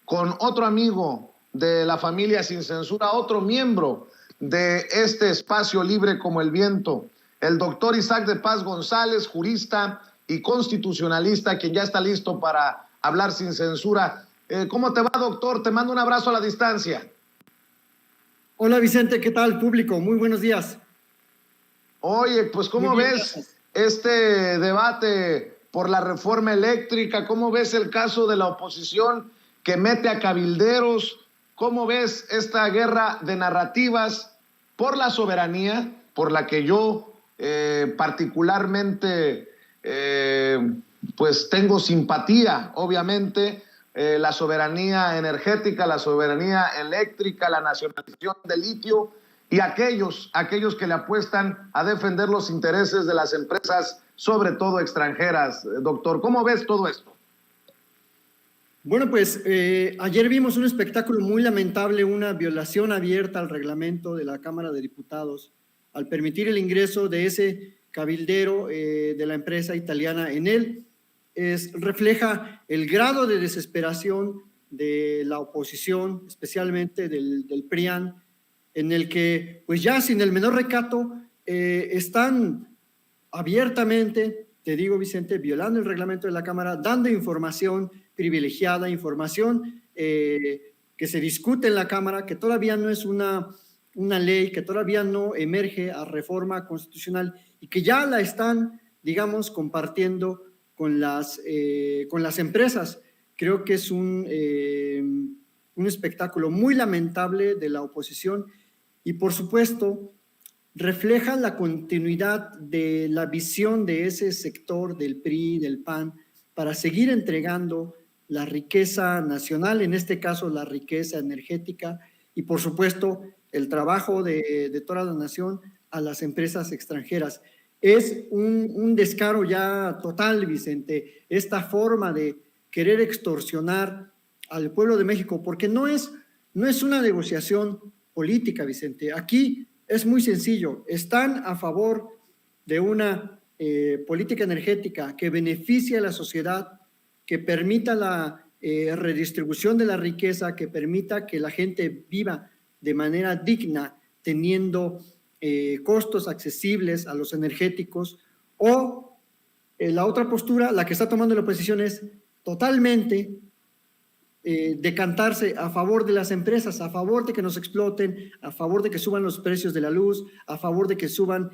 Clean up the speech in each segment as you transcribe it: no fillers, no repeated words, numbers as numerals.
con otro amigo de la familia Sin Censura, otro miembro de este espacio libre como el viento, el doctor Isaac de Paz González, jurista y constitucionalista, quien ya está listo para hablar sin censura. ¿Cómo te va, doctor? Te mando un abrazo a la distancia. Hola, Vicente, ¿qué tal, público? Muy buenos días. Oye, pues ¿cómo ves este debate por la reforma eléctrica? ¿Cómo ves el caso de la oposición que mete a cabilderos? ¿Cómo ves esta guerra de narrativas por la soberanía, por la que yo particularmente pues tengo simpatía, obviamente, la soberanía energética, la soberanía eléctrica, la nacionalización del litio y aquellos que le apuestan a defender los intereses de las empresas, sobre todo extranjeras? Doctor, ¿cómo ves todo esto? Bueno, pues ayer vimos un espectáculo muy lamentable, una violación abierta al reglamento de la Cámara de Diputados al permitir el ingreso de ese cabildero de la empresa italiana Enel. Refleja el grado de desesperación de la oposición, especialmente del PRIAN, en el que, pues ya sin el menor recato, están abiertamente, te digo, Vicente, violando el reglamento de la Cámara, dando información privilegiada, información que se discute en la Cámara, que todavía no es una ley, que todavía no emerge a reforma constitucional y que ya la están, digamos, compartiendo con las empresas. Creo que es un espectáculo muy lamentable de la oposición y, por supuesto, refleja la continuidad de la visión de ese sector del PRI, del PAN, para seguir entregando la riqueza nacional, en este caso la riqueza energética, y por supuesto el trabajo de toda la nación a las empresas extranjeras. Es un descaro ya total, Vicente, esta forma de querer extorsionar al pueblo de México, porque no es una negociación política, Vicente. Aquí es muy sencillo. Están a favor de una política energética que beneficie a la sociedad, que permita la redistribución de la riqueza, que permita que la gente viva de manera digna, teniendo costos accesibles a los energéticos, o la otra postura, la que está tomando la oposición, es totalmente decantarse a favor de las empresas, a favor de que nos exploten, a favor de que suban los precios de la luz, a favor de que suban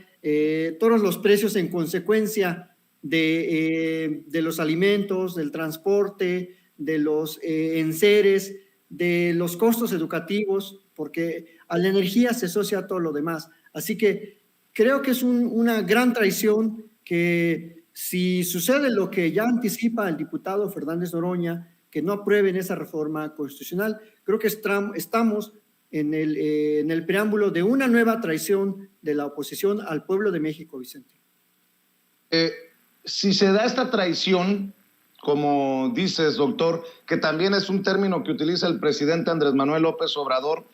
todos los precios en consecuencia de los alimentos, del transporte, de los enseres, de los costos educativos, porque a la energía se asocia todo lo demás. Así que creo que es una gran traición que, si sucede lo que ya anticipa el diputado Fernández Noroña, que no aprueben esa reforma constitucional, creo que estamos en el preámbulo de una nueva traición de la oposición al pueblo de México, Vicente. Si se da esta traición, como dices, doctor, que también es un término que utiliza el presidente Andrés Manuel López Obrador,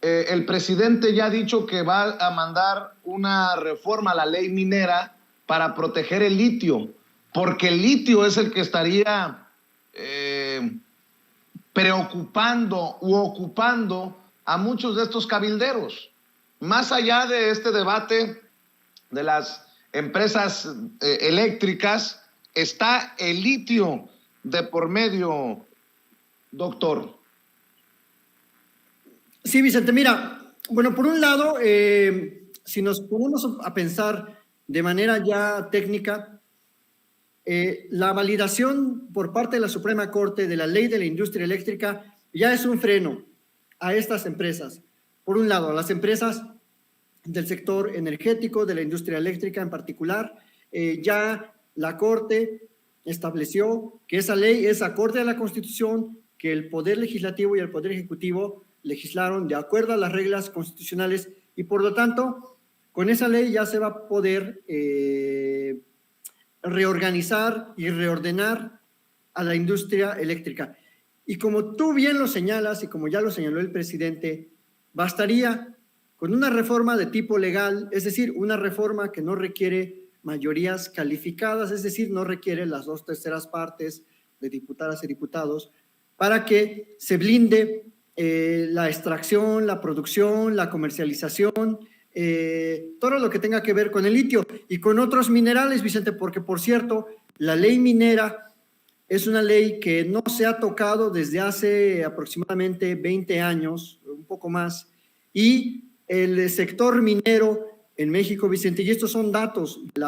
el presidente ya ha dicho que va a mandar una reforma a la ley minera para proteger el litio, porque el litio es el que estaría preocupando u ocupando a muchos de estos cabilderos. Más allá de este debate de las empresas eléctricas, está el litio de por medio, doctor. Sí, Vicente, mira, bueno, por un lado, si nos ponemos a pensar de manera ya técnica, la validación por parte de la Suprema Corte de la ley de la industria eléctrica ya es un freno a estas empresas. Por un lado, a las empresas del sector energético, de la industria eléctrica en particular, ya la Corte estableció que esa ley es acorde a la Constitución, que el Poder Legislativo y el Poder Ejecutivo legislaron de acuerdo a las reglas constitucionales y, por lo tanto, con esa ley ya se va a poder reorganizar y reordenar a la industria eléctrica. Y como tú bien lo señalas y como ya lo señaló el presidente, bastaría con una reforma de tipo legal, es decir, una reforma que no requiere mayorías calificadas, es decir, no requiere las 2/3 partes de diputadas y diputados, para que se blinde la extracción, la producción, la comercialización, todo lo que tenga que ver con el litio y con otros minerales, Vicente, porque por cierto, la ley minera es una ley que no se ha tocado desde hace aproximadamente 20 años, un poco más, y el sector minero en México, Vicente, y estos son datos de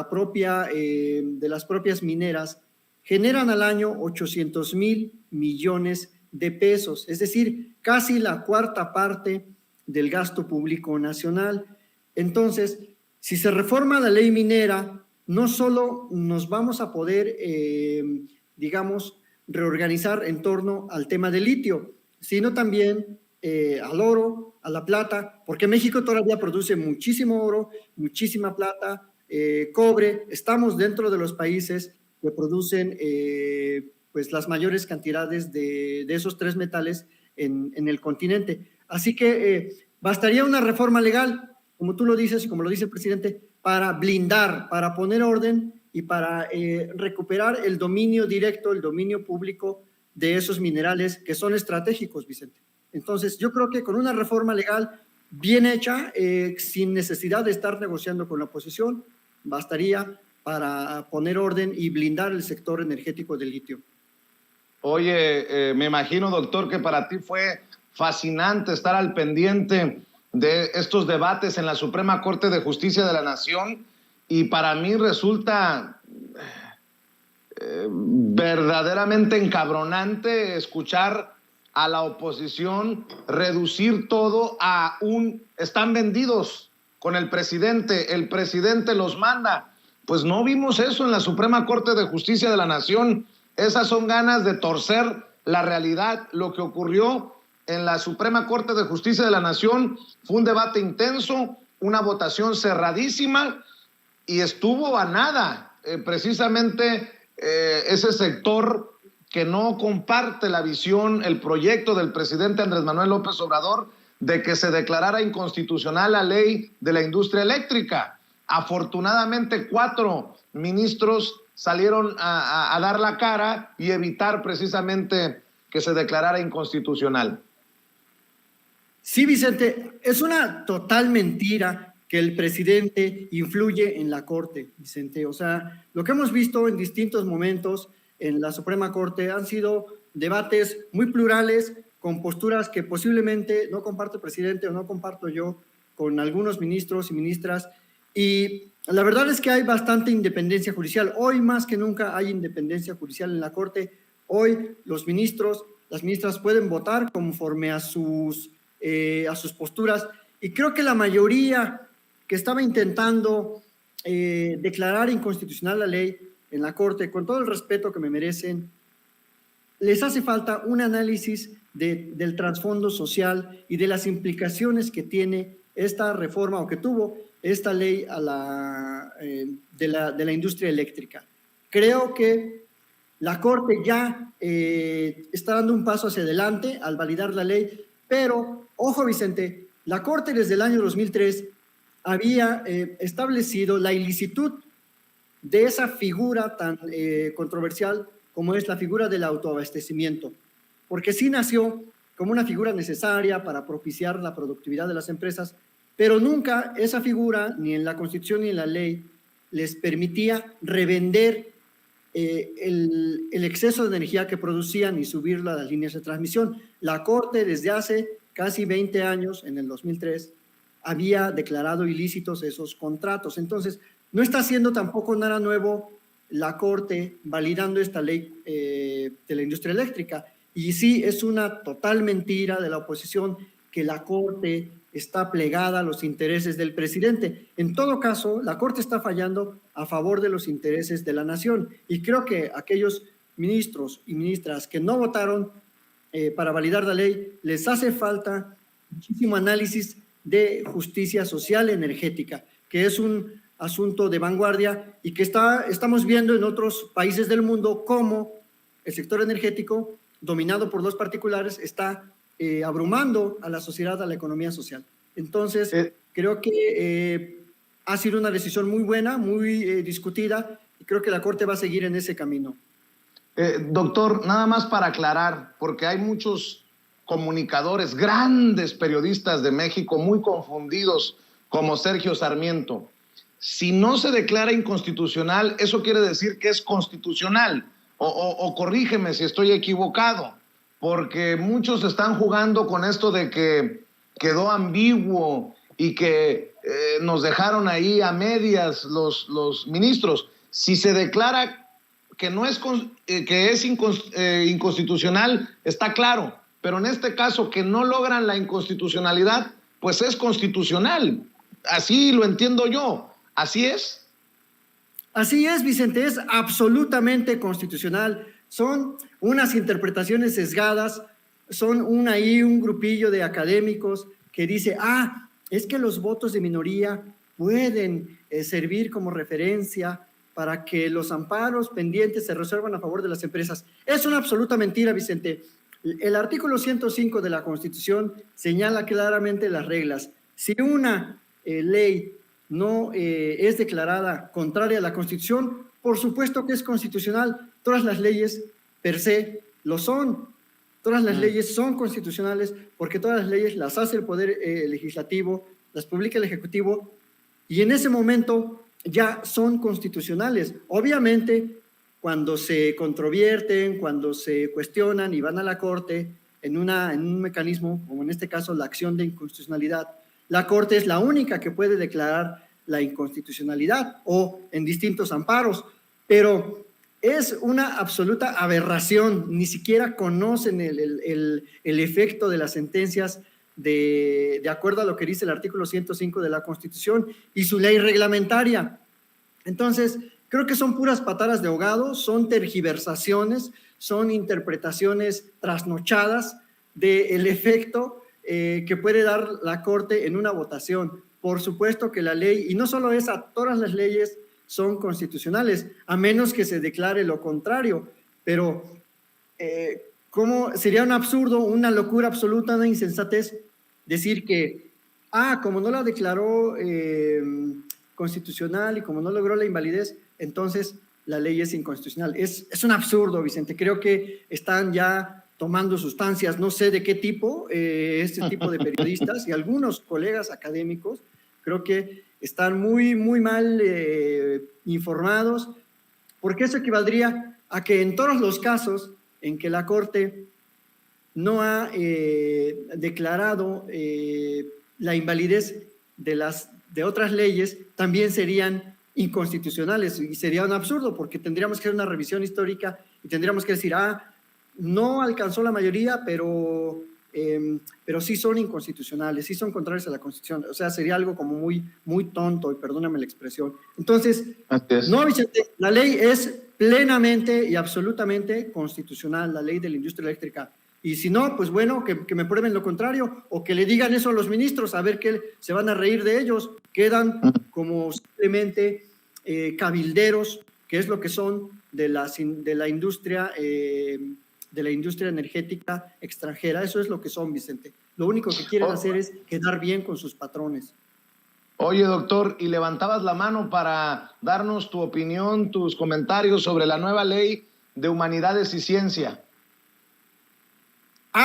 las propias mineras, generan al año 800,000 millones de pesos, es decir, casi la cuarta parte del gasto público nacional. Entonces, si se reforma la ley minera, no solo nos vamos a poder, digamos, reorganizar en torno al tema del litio, sino también al oro, a la plata, porque México todavía produce muchísimo oro, muchísima plata, cobre. Estamos dentro de los países que producen pues las mayores cantidades de esos tres metales en el continente. Así que bastaría una reforma legal, como tú lo dices y como lo dice el presidente, para blindar, para poner orden y para recuperar el dominio directo, el dominio público de esos minerales que son estratégicos, Vicente. Entonces, yo creo que con una reforma legal bien hecha, sin necesidad de estar negociando con la oposición, bastaría para poner orden y blindar el sector energético del litio. Oye, me imagino, doctor, que para ti fue fascinante estar al pendiente de estos debates en la Suprema Corte de Justicia de la Nación, y para mí resulta verdaderamente encabronante escuchar a la oposición reducir todo a están vendidos con el presidente los manda. Pues no vimos eso en la Suprema Corte de Justicia de la Nación. Esas son ganas de torcer la realidad. Lo que ocurrió en la Suprema Corte de Justicia de la Nación fue un debate intenso, una votación cerradísima, y estuvo a nada precisamente ese sector que no comparte la visión, el proyecto del presidente Andrés Manuel López Obrador de que se declarara inconstitucional la ley de la industria eléctrica. Afortunadamente, 4 ministros salieron a dar la cara y evitar precisamente que se declarara inconstitucional. Sí, Vicente, es una total mentira que el presidente influye en la Corte, Vicente. O sea, lo que hemos visto en distintos momentos en la Suprema Corte han sido debates muy plurales, con posturas que posiblemente no comparte el presidente o no comparto yo con algunos ministros y ministras. Y la verdad es que hay bastante independencia judicial. Hoy más que nunca hay independencia judicial en la Corte. Hoy los ministros, las ministras pueden votar conforme a sus posturas. Y creo que la mayoría que estaba intentando declarar inconstitucional la ley en la Corte, con todo el respeto que me merecen, les hace falta un análisis del trasfondo social y de las implicaciones que tiene esta reforma o que tuvo esta ley de la industria eléctrica. Creo que la Corte ya está dando un paso hacia adelante al validar la ley, pero, ojo Vicente, la Corte desde el año 2003 había establecido la ilicitud de esa figura tan controversial como es la figura del autoabastecimiento, porque sí nació como una figura necesaria para propiciar la productividad de las empresas, pero nunca esa figura, ni en la Constitución ni en la ley, les permitía revender el exceso de energía que producían y subirlo a las líneas de transmisión. La Corte desde hace casi 20 años, en el 2003, había declarado ilícitos esos contratos. Entonces, no está haciendo tampoco nada nuevo la Corte validando esta ley de la industria eléctrica. Y sí, es una total mentira de la oposición que la Corte está plegada a los intereses del presidente. En todo caso, la Corte está fallando a favor de los intereses de la nación. Y creo que aquellos ministros y ministras que no votaron para validar la ley, les hace falta muchísimo análisis de justicia social energética, que es un asunto de vanguardia y que estamos viendo en otros países del mundo cómo el sector energético, dominado por los particulares, está abrumando a la sociedad, a la economía social. Entonces, creo que ha sido una decisión muy buena, muy discutida, y creo que la Corte va a seguir en ese camino. Doctor, nada más para aclarar, porque hay muchos comunicadores, grandes periodistas de México, muy confundidos, como Sergio Sarmiento. Si no se declara inconstitucional, eso quiere decir que es constitucional. O corrígeme si estoy equivocado, porque muchos están jugando con esto de que quedó ambiguo y que nos dejaron ahí a medias los ministros. Si se declara que no es inconstitucional, está claro, pero en este caso que no logran la inconstitucionalidad, pues es constitucional. Así lo entiendo yo. ¿Así es? Así es, Vicente, es absolutamente constitucional. Son unas interpretaciones sesgadas, son un grupillo de académicos que dice, es que los votos de minoría pueden servir como referencia para que los amparos pendientes se resuelvan a favor de las empresas. Es una absoluta mentira, Vicente. El artículo 105 de la Constitución señala claramente las reglas. Si una ley no es declarada contraria a la Constitución, por supuesto que es constitucional. Todas las leyes per se lo son. Todas las leyes son constitucionales porque todas las leyes las hace el Poder Legislativo, las publica el Ejecutivo y en ese momento ya son constitucionales. Obviamente, cuando se controvierten, cuando se cuestionan y van a la Corte en un mecanismo, como en este caso la acción de inconstitucionalidad, la Corte es la única que puede declarar la inconstitucionalidad o en distintos amparos, pero es una absoluta aberración. Ni siquiera conocen el efecto de las sentencias de acuerdo a lo que dice el artículo 105 de la Constitución y su ley reglamentaria. Entonces, creo que son puras patadas de ahogado, son tergiversaciones, son interpretaciones trasnochadas del efecto que puede dar la Corte en una votación. Por supuesto que la ley, y no solo esa, todas las leyes son constitucionales, a menos que se declare lo contrario, pero ¿cómo sería un absurdo, una locura absoluta, una insensatez decir que, como no la declaró constitucional y como no logró la invalidez, entonces la ley es inconstitucional? Es un absurdo, Vicente. Creo que están ya tomando sustancias, no sé de qué tipo, este tipo de periodistas y algunos colegas académicos, creo que están muy, muy mal informados, porque eso equivaldría a que en todos los casos en que la Corte no ha declarado la invalidez de otras leyes, también serían inconstitucionales y sería un absurdo porque tendríamos que hacer una revisión histórica y tendríamos que decir, no alcanzó la mayoría, pero sí son inconstitucionales, sí son contrarios a la Constitución. O sea, sería algo como muy, muy tonto, y perdóname la expresión. Entonces, no, Vicente, la ley es plenamente y absolutamente constitucional, la ley de la industria eléctrica. Y si no, pues bueno, que me prueben lo contrario, o que le digan eso a los ministros, a ver qué se van a reír de ellos. Quedan como simplemente cabilderos, que es lo que son de la industria energética extranjera. Eso es lo que son, Vicente. Lo único que quieren hacer es quedar bien con sus patrones. Oye, doctor, y levantabas la mano para darnos tu opinión, tus comentarios sobre la nueva ley de humanidades y ciencia.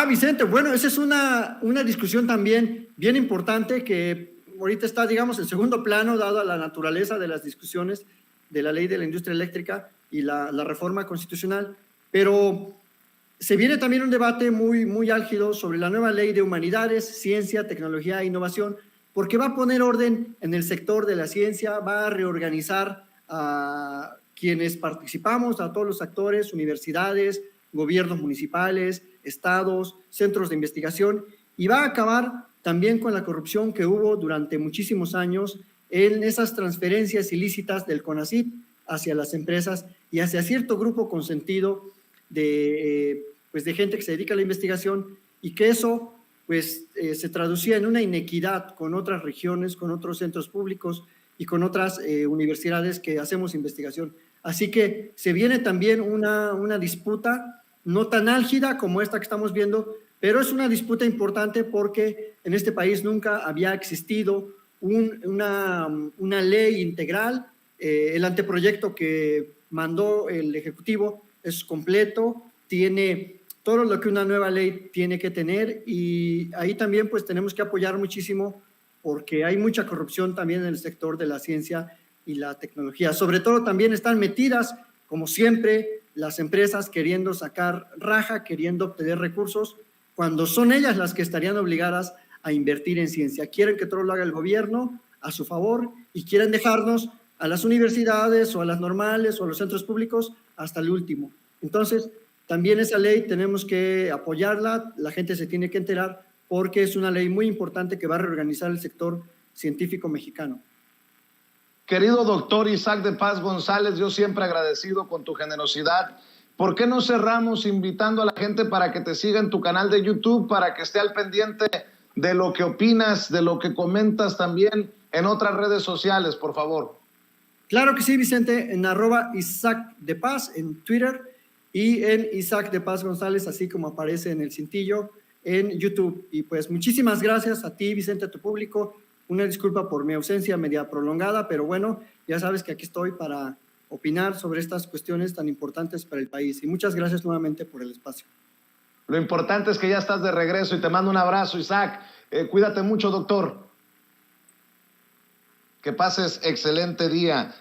Vicente, bueno, esa es una discusión también bien importante que ahorita está, digamos, en segundo plano, dada la naturaleza de las discusiones de la ley de la industria eléctrica y la reforma constitucional, pero se viene también un debate muy, muy álgido sobre la nueva ley de humanidades, ciencia, tecnología e innovación, porque va a poner orden en el sector de la ciencia, va a reorganizar a quienes participamos, a todos los actores, universidades, gobiernos municipales, estados, centros de investigación, y va a acabar también con la corrupción que hubo durante muchísimos años en esas transferencias ilícitas del CONACYT hacia las empresas y hacia cierto grupo consentido de gente que se dedica a la investigación, y que eso se traducía en una inequidad con otras regiones, con otros centros públicos y con otras universidades que hacemos investigación. Así que se viene también una disputa, no tan álgida como esta que estamos viendo, pero es una disputa importante porque en este país nunca había existido una ley integral. El anteproyecto que mandó el Ejecutivo es completo, tiene todo lo que una nueva ley tiene que tener, y ahí también pues tenemos que apoyar muchísimo porque hay mucha corrupción también en el sector de la ciencia y la tecnología. Sobre todo también están metidas, como siempre, las empresas queriendo sacar raja, queriendo obtener recursos, cuando son ellas las que estarían obligadas a invertir en ciencia. Quieren que todo lo haga el gobierno a su favor y quieren dejarnos a las universidades o a las normales o a los centros públicos hasta el último. Entonces, también esa ley tenemos que apoyarla, la gente se tiene que enterar porque es una ley muy importante que va a reorganizar el sector científico mexicano. Querido doctor Isaac de Paz González, yo siempre agradecido con tu generosidad. ¿Por qué no cerramos invitando a la gente para que te siga en tu canal de YouTube, para que esté al pendiente de lo que opinas, de lo que comentas también en otras redes sociales, por favor? Claro que sí, Vicente, en @Isaac de Paz en Twitter y en Isaac de Paz González, así como aparece en el cintillo en YouTube. Y pues muchísimas gracias a ti, Vicente, a tu público. Una disculpa por mi ausencia media prolongada, pero bueno, ya sabes que aquí estoy para opinar sobre estas cuestiones tan importantes para el país. Y muchas gracias nuevamente por el espacio. Lo importante es que ya estás de regreso y te mando un abrazo, Isaac. Cuídate mucho, doctor. Que pases excelente día.